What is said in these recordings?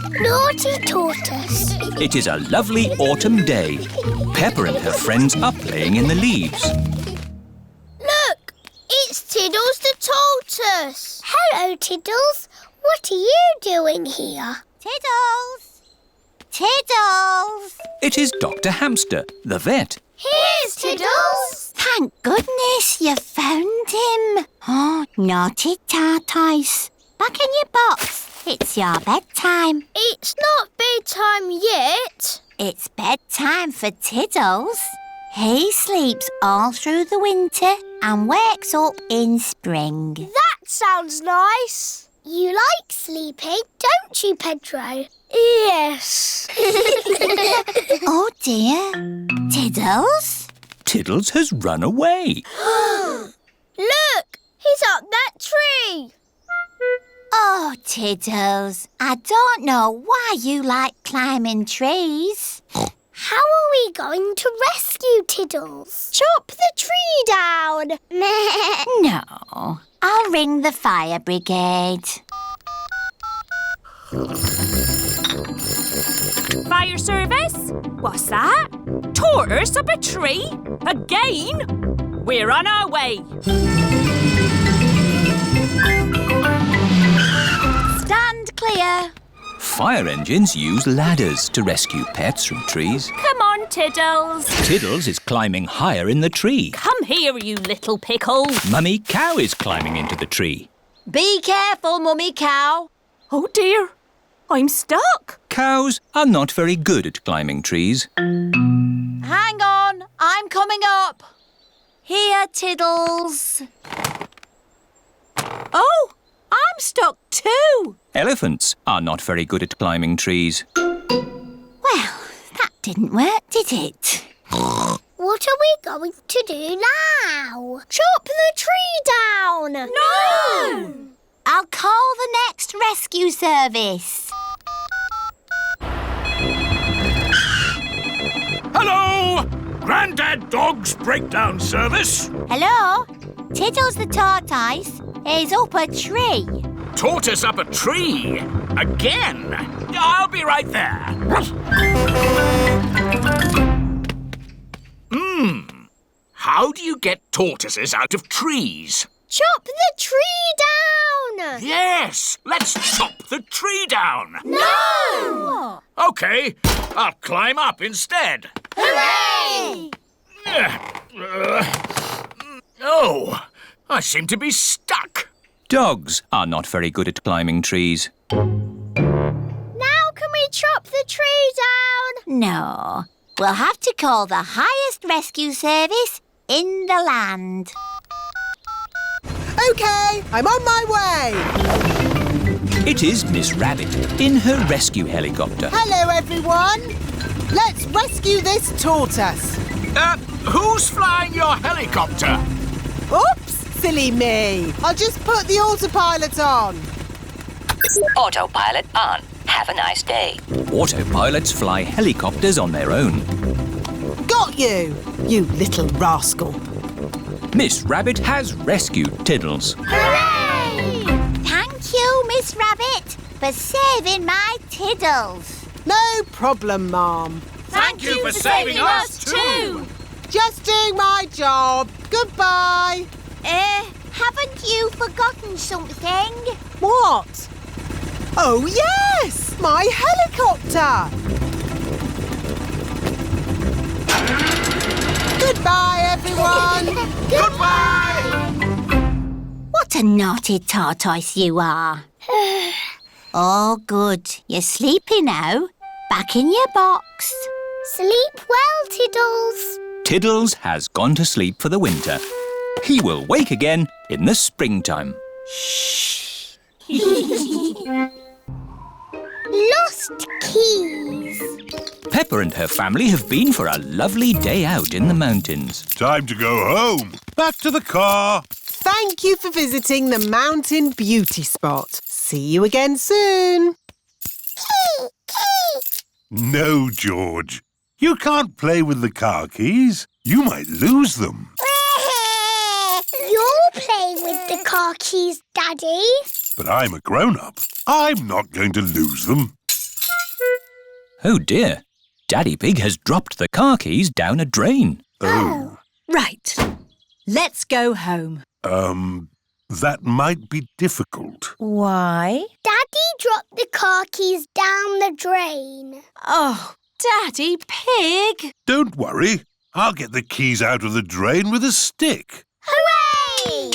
Naughty tortoise. It is a lovely autumn day. Peppa and her friends are playing in the leaves. Look, it's Tiddles the tortoise. Hello, Tiddles. What are you doing here? Tiddles! Tiddles! It is Dr. Hamster, the vet. Here's Tiddles. Thank goodness you found him. Oh, naughty tortoise. Back in your box. It's your bedtime. It's not bedtime yet. It's bedtime for Tiddles. He sleeps all through the winter and wakes up in spring. That sounds nice. You like sleeping, don't you, Pedro? Yes. Oh dear. Tiddles? Tiddles has run away. Look, he's up that tree. Oh, Tiddles, I don't know why you like climbing trees. How are we going to rescue Tiddles? Chop the tree down. No, I'll ring the fire brigade. Fire service? What's that? Tortoise up a tree? Again? We're on our way. Stand clear. Fire engines use ladders to rescue pets from trees. Come on, Tiddles. Tiddles is climbing higher in the tree. Come here, you little pickle. Mummy Cow is climbing into the tree. Be careful, Mummy Cow. Oh dear, I'm stuck. Cows are not very good at climbing trees. Hang on, I'm coming up. Here, Tiddles. Oh, I'm stuck too. Elephants are not very good at climbing trees. Well, that didn't work, did it? What are we going to do now? Chop the tree down. No! I'll call the next rescue service. Hello! Grandad Dog's Breakdown Service. Hello? Tiddles the tortoise is up a tree. Tortoise up a tree? Again? I'll be right there. How do you get tortoises out of trees? Chop the tree down. Yes, let's chop the tree down. No! OK, I'll climb up instead. Hooray! Oh, I seem to be stuck. Dogs are not very good at climbing trees. Now can we chop the tree down? No, we'll have to call the highest rescue service in the land. OK, I'm on my way. It is Miss Rabbit in her rescue helicopter. Hello, everyone. Let's rescue this tortoise. Who's flying your helicopter? Oops, silly me. I'll just put the autopilot on. Autopilot on. Have a nice day. Autopilots fly helicopters on their own. Got you, you little rascal. Miss Rabbit has rescued Tiddles. Hooray! Thank you, Miss Rabbit, for saving my Tiddles. No problem, Ma'am. Thank you for saving us too. Just doing my job. Goodbye. Haven't you forgotten something? What? Oh, yes! My helicopter! Goodbye, everyone! Goodbye! What a naughty tortoise you are. Oh, good. You're sleepy now. Back in your box. Sleep well, Tiddles. Tiddles has gone to sleep for the winter. He will wake again in the springtime. Lost keys. Peppa and her family have been for a lovely day out in the mountains. Time to go home. Back to the car. Thank you for visiting the Mountain Beauty Spot. See you again soon. No, George. You can't play with the car keys. You might lose them. You're playing with the car keys, Daddy. But I'm a grown-up. I'm not going to lose them. Oh dear, Daddy Pig has dropped the car keys down a drain. Oh. Right. Let's go home. That might be difficult. Why? Daddy dropped the car keys down the drain. Oh, Daddy Pig! Don't worry. I'll get the keys out of the drain with a stick. Hooray!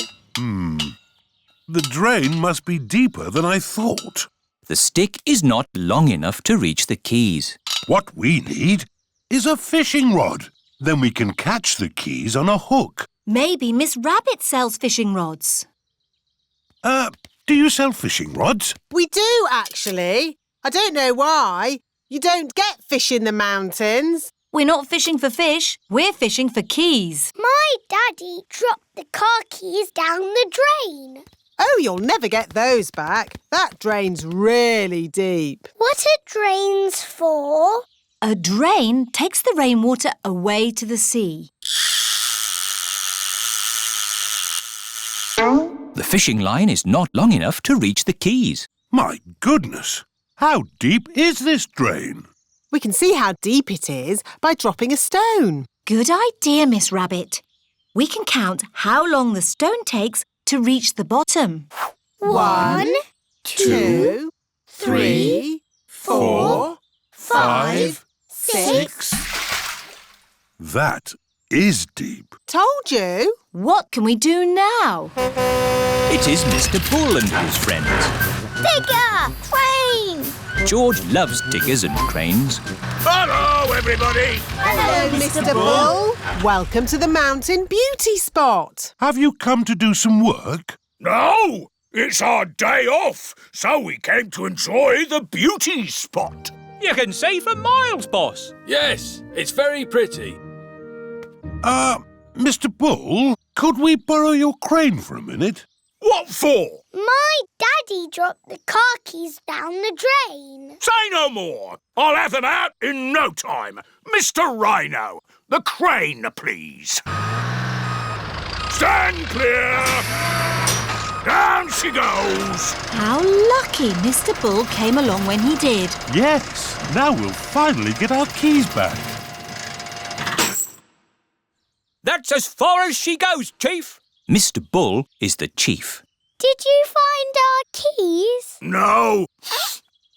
The drain must be deeper than I thought. The stick is not long enough to reach the keys. What we need is a fishing rod. Then we can catch the keys on a hook. Maybe Miss Rabbit sells fishing rods. Do you sell fishing rods? We do, actually. I don't know why. You don't get fish in the mountains. We're not fishing for fish. We're fishing for keys. My daddy dropped the car keys down the drain. Oh, you'll never get those back. That drain's really deep. What are drains for? A drain takes the rainwater away to the sea. The fishing line is not long enough to reach the keys. My goodness! How deep is this drain? We can see how deep it is by dropping a stone. Good idea, Miss Rabbit. We can count how long the stone takes to reach the bottom. 1, 2, 3, 4, 5, 6. That is deep. Told you. What can we do now? It is Mr. Bull and his friends. Digger! Crane! George loves diggers and cranes. Hello, everybody. Hello, Mr. Bull. Welcome to the Mountain Beauty Spot. Have you come to do some work? No, it's our day off, so we came to enjoy the beauty spot. You can see for miles, boss. Yes, it's very pretty. Mr. Bull, could we borrow your crane for a minute? What for? My daddy dropped the car keys down the drain. Say no more. I'll have them out in no time. Mr. Rhino, the crane, please. Stand clear. Down she goes. How lucky Mr. Bull came along when he did. Yes, now we'll finally get our keys back. That's as far as she goes, Chief. Mr. Bull is the chief. Did you find our keys? No,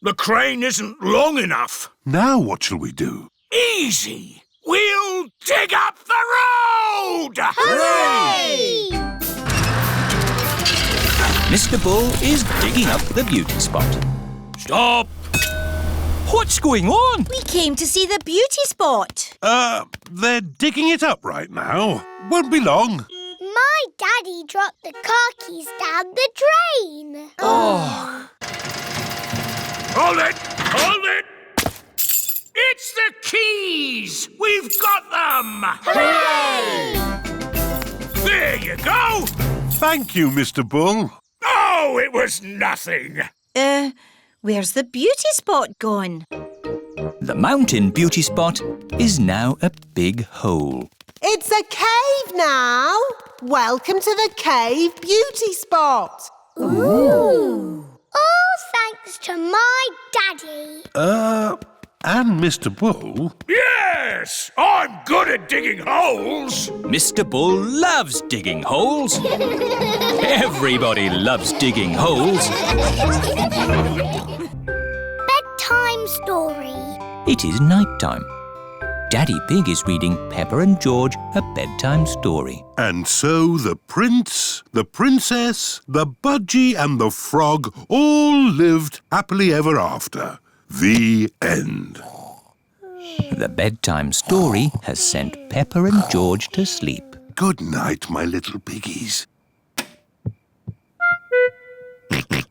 the crane isn't long enough. Now what shall we do? Easy. We'll dig up the road. Hooray! Mr. Bull is digging up the beauty spot. Stop! What's going on? We came to see the beauty spot. They're digging it up right now. Won't be long. My daddy dropped the car keys down the drain. Oh. Hold it! Hold it! It's the keys! We've got them! Hooray! There you go! Thank you, Mr. Bull. Oh, it was nothing. Where's the beauty spot gone? The mountain beauty spot is now a big hole. It's a cave now. Welcome to the cave beauty spot. Ooh! All thanks to my daddy. And Mr. Bull? Yes! I'm good at digging holes! Mr. Bull loves digging holes. Everybody loves digging holes. Bedtime Story. It is night time. Daddy Pig is reading Peppa and George a bedtime story. And so the prince, the princess, the budgie and the frog all lived happily ever after. The end. The bedtime story has sent Peppa and George to sleep. Good night, my little piggies.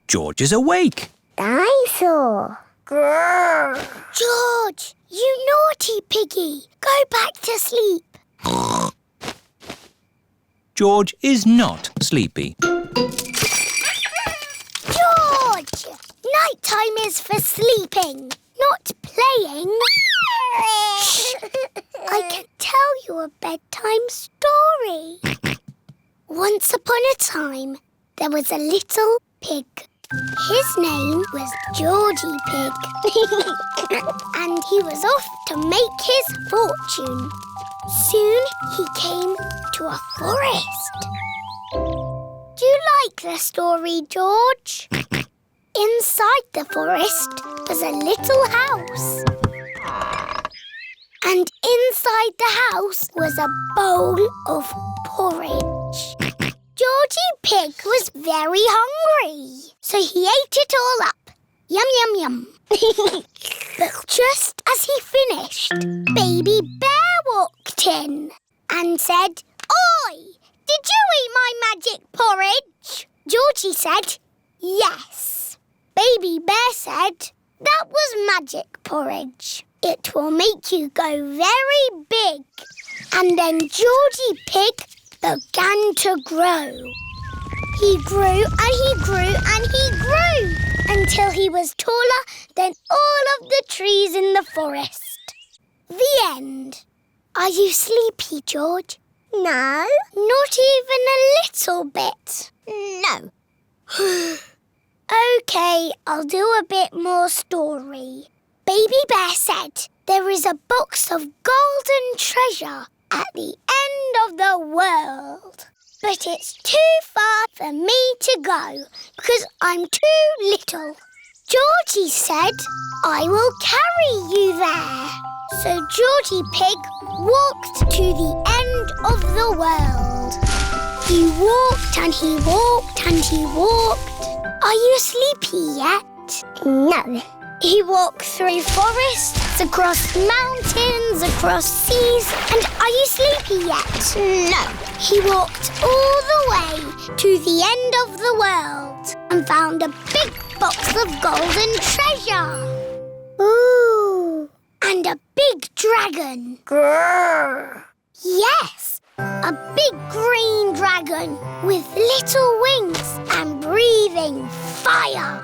George is awake. Dinosaur. George, you naughty piggy. Go back to sleep. George is not sleepy. George! Nighttime is for sleeping, not playing. Shh! I can tell you a bedtime story. Once upon a time, there was a little pig. His name was Georgie Pig. And he was off to make his fortune. Soon he came to a forest. Do you like the story, George? Inside the forest was a little house. And inside the house was a bowl of porridge. Georgie Pig was very hungry, so he ate it all up. Yum, yum, yum. But just as he finished, Baby Bear walked in and said, "Oi, did you eat my magic porridge?" Georgie said, "Yes." Baby Bear said, "That was magic porridge. It will make you go very big." And then Georgie Pig began to grow. He grew and he grew and he grew until he was taller than all of the trees in the forest. The end. Are you sleepy, George? No. Not even a little bit? No. OK, I'll do a bit more story. Baby Bear said there is a box of golden treasure at the end of the world. But it's too far for me to go because I'm too little. Georgie said, "I will carry you there." So Georgie Pig walked to the end of the world. He walked and he walked and he walked. Are you sleepy yet? No. He walked through forests, across mountains, across seas, and are you sleepy yet? No. He walked all the way to the end of the world and found a big box of golden treasure. Ooh. And a big dragon. Grrr. Yes, a big green dragon with little wings and breathing fire.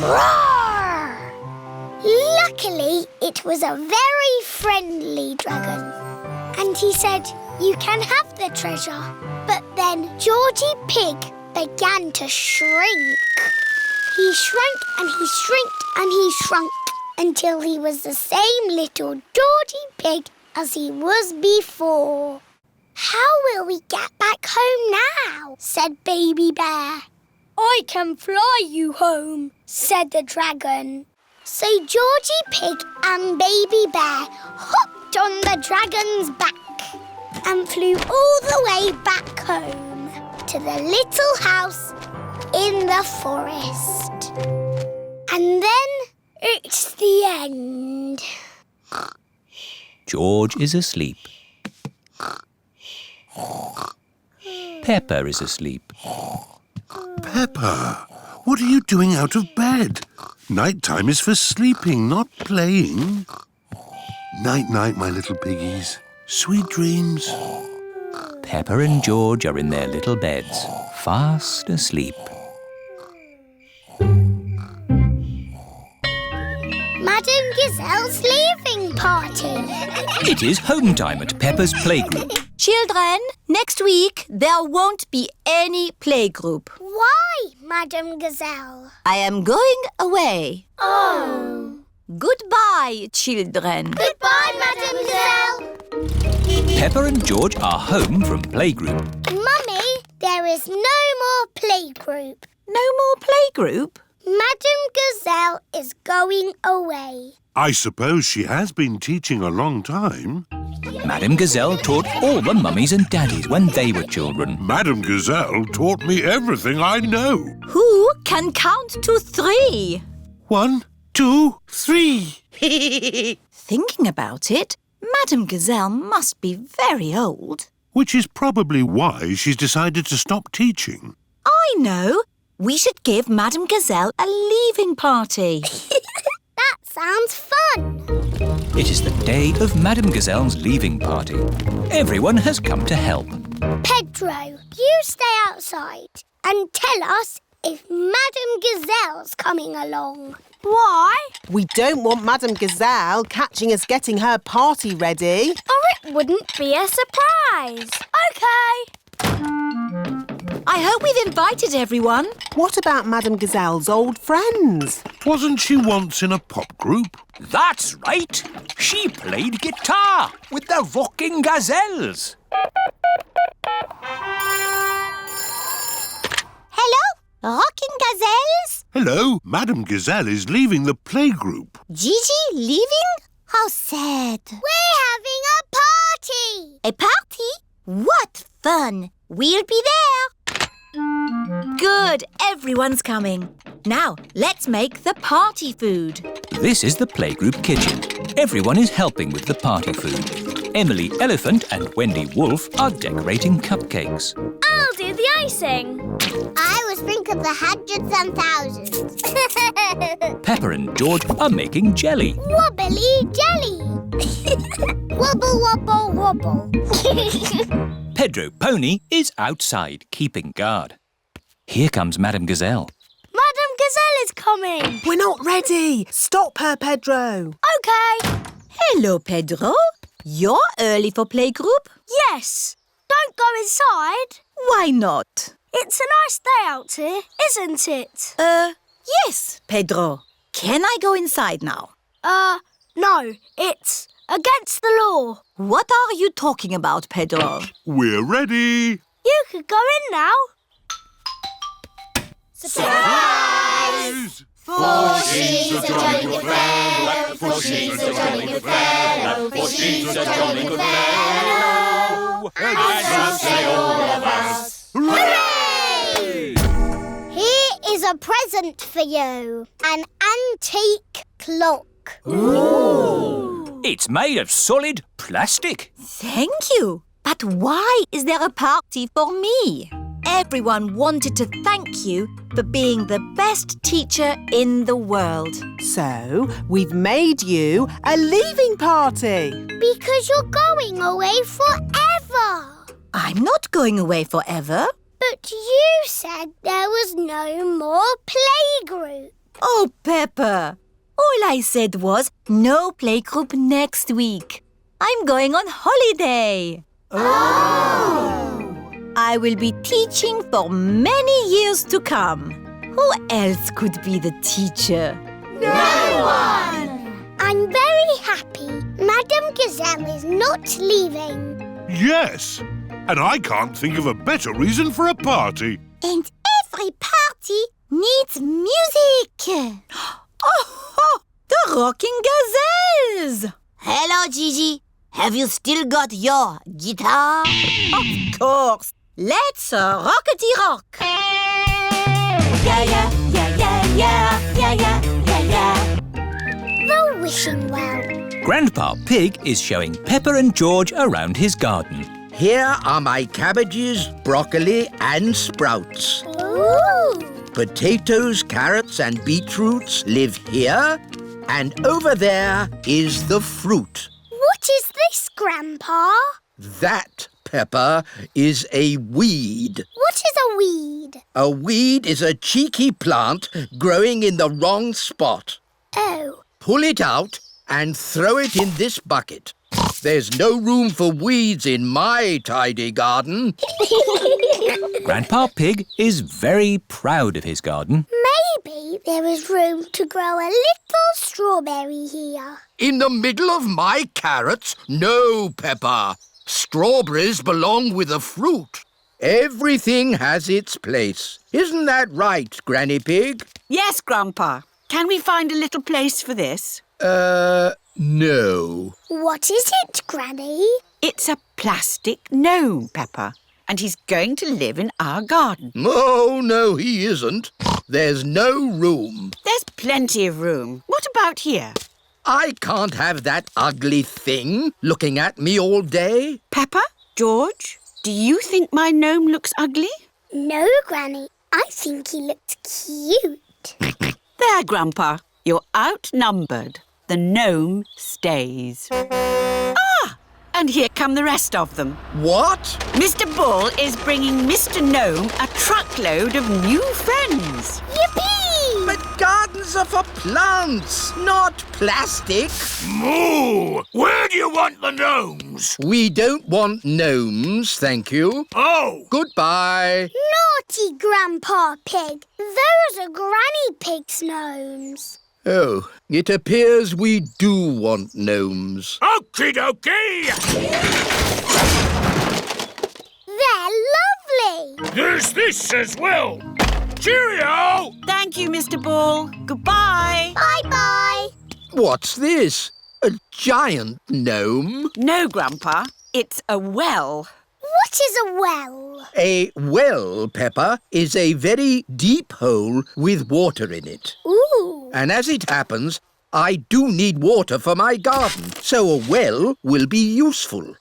Roar! Luckily, it was a very friendly dragon. And he said, "You can have the treasure." But then Georgie Pig began to shrink. He shrank and he shrinked and he shrunk until he was the same little Georgie Pig as he was before. "How will we get back home now?" said Baby Bear. "I can fly you home," said the dragon. So Georgie Pig and Baby Bear hopped on the dragon's back and flew all the way back home to the little house in the forest. And then it's the end. George is asleep. Peppa is asleep. Peppa, what are you doing out of bed? Night-time is for sleeping, not playing. Night-night, my little piggies. Sweet dreams. Peppa and George are in their little beds, fast asleep. Madame Gazelle's leaving party. It is home time at Peppa's playgroup. Children, next week there won't be any playgroup. Why, Madame Gazelle? I am going away. Oh. Goodbye, children. Goodbye, Madame Gazelle. Peppa and George are home from playgroup. Mummy, there is no more playgroup. No more playgroup? Madame Gazelle is going away. I suppose she has been teaching a long time. Madame Gazelle taught all the mummies and daddies when they were children. Madame Gazelle taught me everything I know. Who can count to 3? 1, 2, 3. Thinking about it, Madame Gazelle must be very old. Which is probably why she's decided to stop teaching. I know. We should give Madame Gazelle a leaving party. That sounds fun. It is the day of Madame Gazelle's leaving party. Everyone has come to help. Pedro, you stay outside and tell us if Madame Gazelle's coming along. Why? We don't want Madame Gazelle catching us getting her party ready. Or it wouldn't be a surprise. OK. I hope we've invited everyone. What about Madame Gazelle's old friends? Wasn't she once in a pop group? That's right. She played guitar with the rocking Gazelles. Hello, rocking Gazelles? Hello, Madame Gazelle is leaving the playgroup. Gigi leaving? How sad. We're having a party! A party? What fun! We'll be there. Good, everyone's coming. Now, let's make the party food. This is the playgroup kitchen. Everyone is helping with the party food. Emily Elephant and Wendy Wolf are decorating cupcakes. I'll do the icing. I will sprinkle the hundreds and thousands. Peppa and George are making jelly. Wobbly jelly. Wobble, wobble, wobble. Pedro Pony is outside keeping guard. Here comes Madame Gazelle. Madame Gazelle is coming. We're not ready. Stop her, Pedro. OK. Hello, Pedro. You're early for playgroup? Yes. Don't go inside. Why not? It's a nice day out here, isn't it? Yes, Pedro. Can I go inside now? No. It's against the law. What are you talking about, Pedro? We're ready. You could go in now. Surprise! For she's a jolly good fellow, for she's a jolly good fellow, for she's a jolly good fellow, and so say all of us. Hooray! Here is a present for you, an antique clock. Ooh. It's made of solid plastic. Thank you. But why is there a party for me? Everyone wanted to thank you for being the best teacher in the world. So, we've made you a leaving party. Because you're going away forever. I'm not going away forever. But you said there was no more playgroup. Oh, Peppa. All I said was no playgroup next week. I'm going on holiday. Oh! I will be teaching for many years to come. Who else could be the teacher? No one! I'm very happy Madame Gazelle is not leaving. Yes, and I can't think of a better reason for a party. And every party needs music. Oh, the rocking Gazelles! Hello, Gigi. Have you still got your guitar? Of course. Let's rockety rock. Yeah, yeah, yeah, yeah, yeah, yeah, yeah, yeah, yeah. The wishing well. Grandpa Pig is showing Peppa and George around his garden. Here are my cabbages, broccoli and sprouts. Ooh! Potatoes, carrots and beetroots live here. And over there is the fruit. What is this, Grandpa? That, Peppa, is a weed. What is a weed? A weed is a cheeky plant growing in the wrong spot. Oh. Pull it out and throw it in this bucket. There's no room for weeds in my tidy garden. Grandpa Pig is very proud of his garden. Maybe there is room to grow a little strawberry here. In the middle of my carrots? No, Peppa. Strawberries belong with the fruit. Everything has its place. Isn't that right, Granny Pig? Yes, Grandpa. Can we find a little place for this? No. What is it, Granny? It's a plastic gnome, Peppa, and he's going to live in our garden. Oh, no, he isn't. There's no room. There's plenty of room. What about here? I can't have that ugly thing looking at me all day. Peppa, George, do you think my gnome looks ugly? No, Granny. I think he looks cute. There, Grandpa. You're outnumbered. The gnome stays. Ah! And here come the rest of them. What? Mr. Bull is bringing Mr. Gnome a truckload of new friends. Yippee! But Gardens are for plants, not plastic. Moo! Where do you want the gnomes? We don't want gnomes, thank you. Oh! Goodbye. Naughty Grandpa Pig. Those are Granny Pig's gnomes. Oh, it appears we do want gnomes. Okie dokie! They're lovely. There's this as well. Cheerio! Thank you, Mr. Ball. Goodbye. Bye-bye. What's this? A giant gnome? No, Grandpa. It's a well. What is a well? A well, Peppa, is a very deep hole with water in it. Ooh. And as it happens, I do need water for my garden, so a well will be useful.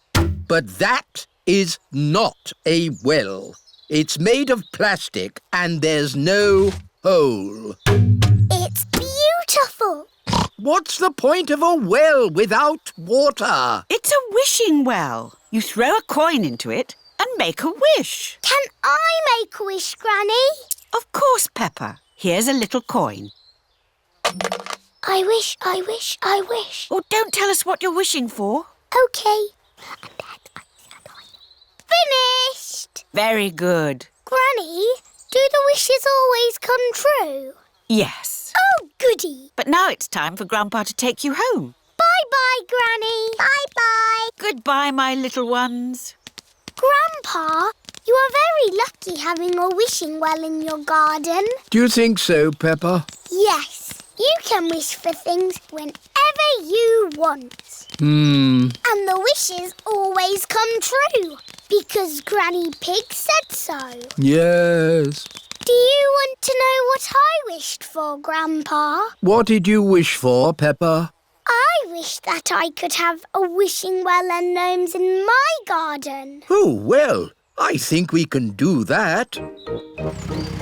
But that is not a well. It's made of plastic and there's no hole. It's beautiful. What's the point of a well without water? It's a wishing well. You throw a coin into it and make a wish. Can I make a wish, Granny? Of course, Peppa. Here's a little coin. I wish, I wish, I wish. Oh, don't tell us what you're wishing for. OK. Finished! Very good. Granny, do the wishes always come true? Yes. Oh, goody. But now it's time for Grandpa to take you home. Bye-bye, Granny. Bye-bye. Goodbye, my little ones. Grandpa, you are very lucky having a wishing well in your garden. Do you think so, Peppa? Yes. You can wish for things whenever you want. Hmm. And the wishes always come true, because Granny Pig said so. Yes. Do you want to know what I wished for, Grandpa? What did you wish for, Peppa? I wish that I could have a wishing well and gnomes in my garden. Oh, well, I think we can do that.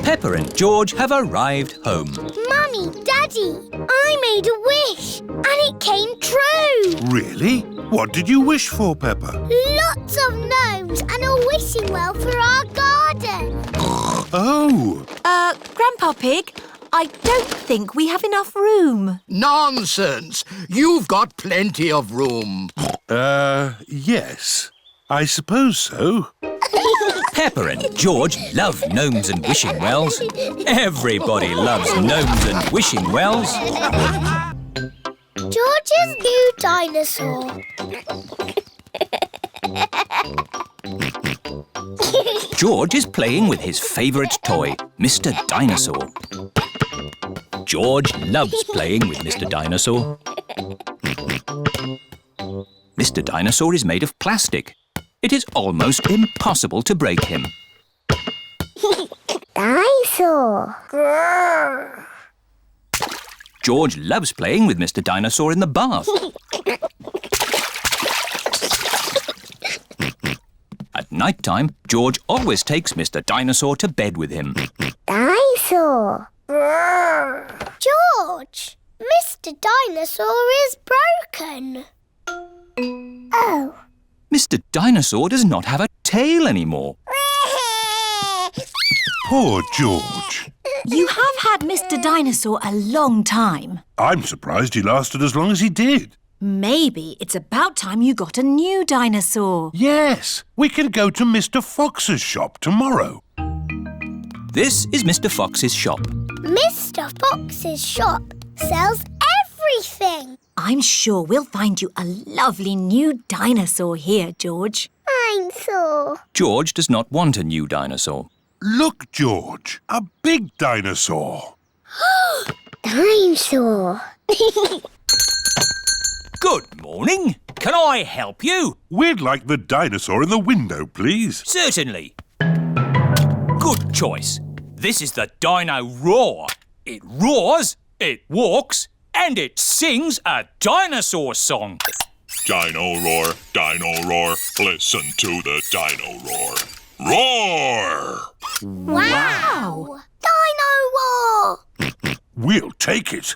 Peppa and George have arrived home. Mummy, Daddy, I made a wish and it came true. Really? What did you wish for, Peppa? Lots of gnomes and a wishing well for our garden. Oh! Grandpa Pig, I don't think we have enough room. Nonsense! You've got plenty of room. Yes. I suppose so. Peppa and George love gnomes and wishing wells. Everybody loves gnomes and wishing wells. George's new dinosaur. George is playing with his favourite toy, Mr. Dinosaur. George loves playing with Mr. Dinosaur. Mr. Dinosaur is made of plastic. It is almost impossible to break him. Dinosaur. Grrr. George loves playing with Mr. Dinosaur in the bath. At night time, George always takes Mr. Dinosaur to bed with him. Dinosaur. Grrr. George, Mr. Dinosaur is broken. Oh. Mr. Dinosaur does not have a tail anymore. Poor George. You have had Mr. Dinosaur a long time. I'm surprised he lasted as long as he did. Maybe it's about time you got a new dinosaur. Yes, we can go to Mr. Fox's shop tomorrow. This is Mr. Fox's shop. Mr. Fox's shop sells everything. I'm sure we'll find you a lovely new dinosaur here, George. Dinosaur. George does not want a new dinosaur. Look, George, a big dinosaur. Dinosaur. Good morning. Can I help you? We'd like the dinosaur in the window, please. Certainly. Good choice. This is the Dino Roar. It roars, it walks, and it sings a dinosaur song. Dino roar, listen to the dino roar. Roar! Wow! Dino Roar! We'll take it.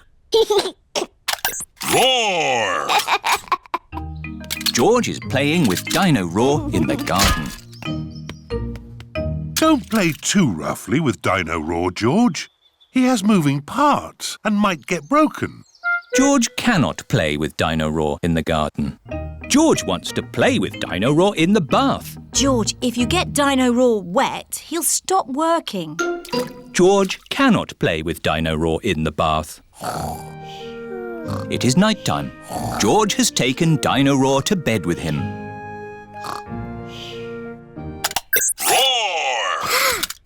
Roar! George is playing with Dino Roar in the garden. Don't play too roughly with Dino Roar, George. He has moving parts and might get broken. George cannot play with Dino Roar in the garden. George wants to play with Dino Roar in the bath. George, if you get Dino Roar wet, he'll stop working. George cannot play with Dino Roar in the bath. It is night time. George has taken Dino Roar to bed with him. Roar!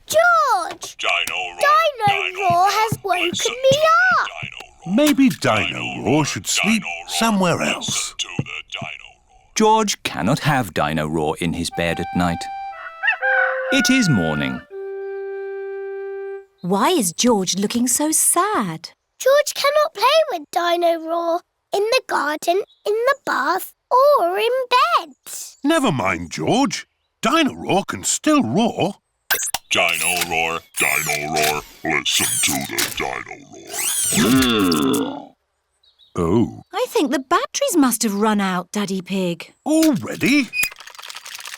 George! Dino Roar! Dino Roar has woken me up. Maybe Dino Roar should sleep somewhere else. George cannot have Dino Roar in his bed at night. It is morning. Why is George looking so sad? George cannot play with Dino Roar in the garden, in the bath, or in bed. Never mind, George. Dino Roar can still roar. Dino Roar, listen to the Dino Roar. Oh. I think the batteries must have run out, Daddy Pig. Already?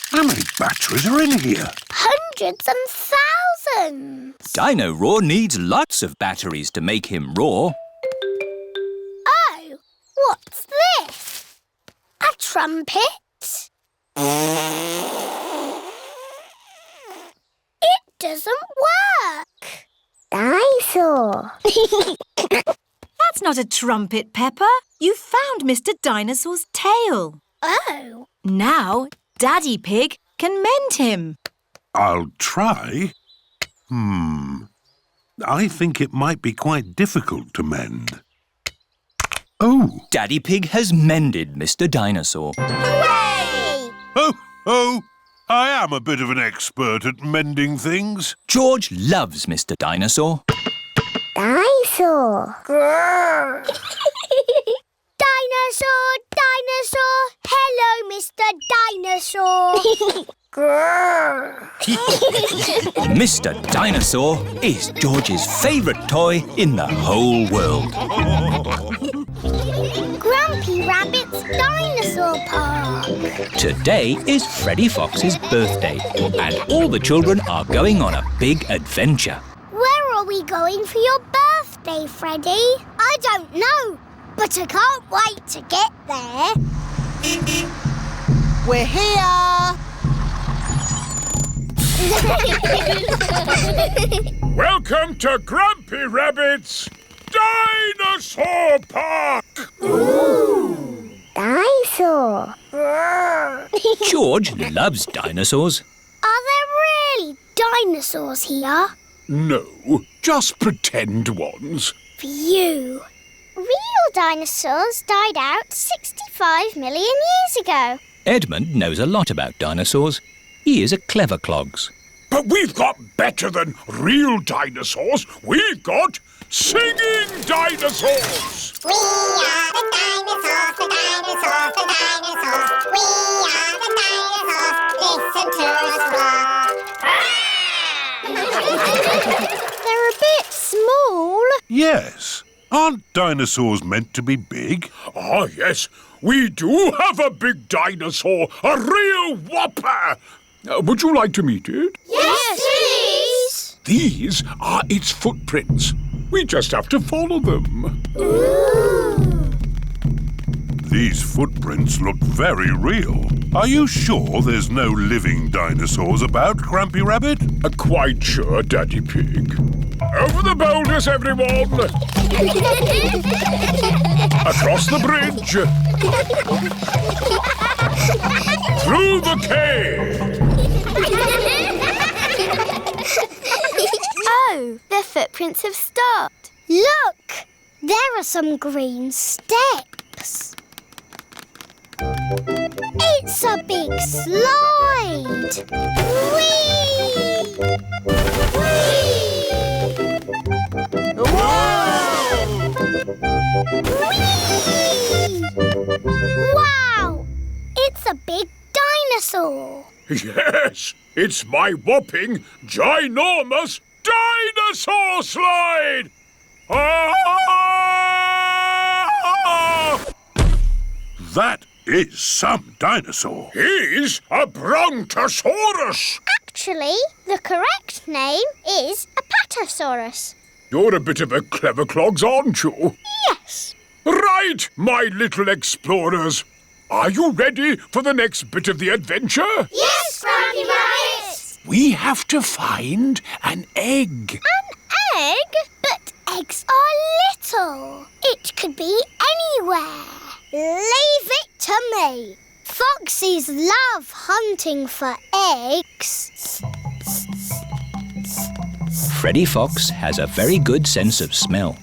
How many batteries are in here? Hundreds and thousands. Dino Roar needs lots of batteries to make him roar. Oh, what's this? A trumpet? It doesn't work. Dinosaur. That's not a trumpet, Peppa. You found Mr. Dinosaur's tail. Oh. Now, Daddy Pig can mend him. I'll try. I think it might be quite difficult to mend. Oh! Daddy Pig has mended Mr. Dinosaur. Hooray! Oh! I am a bit of an expert at mending things. George loves Mr. Dinosaur. Dinosaur. Grrr. Dinosaur, dinosaur. Hello, Mr. Dinosaur. Grrr. Mr. Dinosaur is George's favourite toy in the whole world. Grumpy Rabbit's Dinosaur Park. Today is Freddy Fox's birthday and all the children are going on a big adventure. Where are we going for your birthday, Freddy? I don't know, but I can't wait to get there. We're here! Welcome to Grumpy Rabbit's Dinosaur Park! Ooh! Dinosaur! George loves dinosaurs. Are there really dinosaurs here? No, just pretend ones. Phew! Real dinosaurs died out 65 million years ago. Edmund knows a lot about dinosaurs. He is a clever clogs. But we've got better than real dinosaurs. We've got singing dinosaurs. We are the dinosaurs, the dinosaurs, the dinosaurs. We are the dinosaurs. Listen to us roar. They're a bit small. Yes. Aren't dinosaurs meant to be big? Ah, yes. We do have a big dinosaur, a real whopper. Would you like to meet it? Yes, please. These are its footprints. We just have to follow them. Ooh. These footprints look very real. Are you sure there's no living dinosaurs about, Grumpy Rabbit? Quite sure, Daddy Pig. Over the boulders, everyone! Across the bridge! Through the cave! Oh, their footprints have stopped. Look! There are some green steps. It's a big slide! Whee! Whee! Whoa! Whee! Wow! It's a big dinosaur! Yes, it's my whopping, ginormous dinosaur slide! Ah! That is some dinosaur. He's a Brontosaurus. Actually, the correct name is a Patasaurus. You're a bit of a clever clogs, aren't you? Yes. Right, my little explorers. Are you ready for the next bit of the adventure? Yes, Grumpy Rabbit. We have to find an egg. An egg? But eggs are little. It could be anywhere. Leave it to me. Foxes love hunting for eggs. Freddy Fox has a very good sense of smell.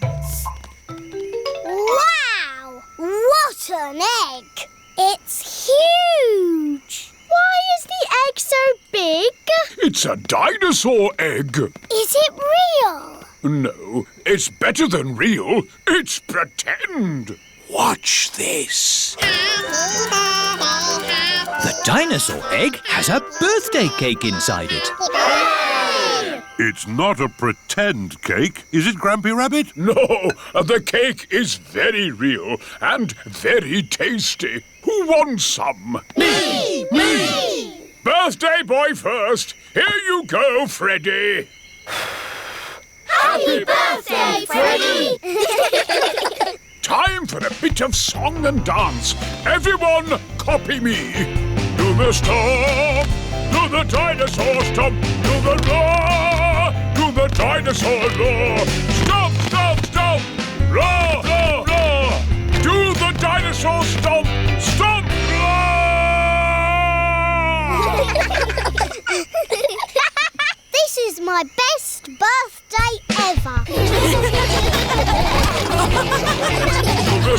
Wow! What an egg! It's huge! Why is the egg so big? It's a dinosaur egg. Is it real? No, it's better than real. It's pretend. Watch this. The dinosaur egg has a birthday cake inside it. It's not a pretend cake, is it, Grampy Rabbit? No, the cake is very real and very tasty. Who wants some? Me! Me! Birthday boy first. Here you go, Freddy. Happy birthday, Freddy! Time for a bit of song and dance. Everyone, copy me. Do the stomp, do the dinosaur stomp, do the roar, do the dinosaur roar. Stomp, stomp, stomp, roar, roar, roar. Do the dinosaur stomp, stomp, roar. This is my best birthday ever.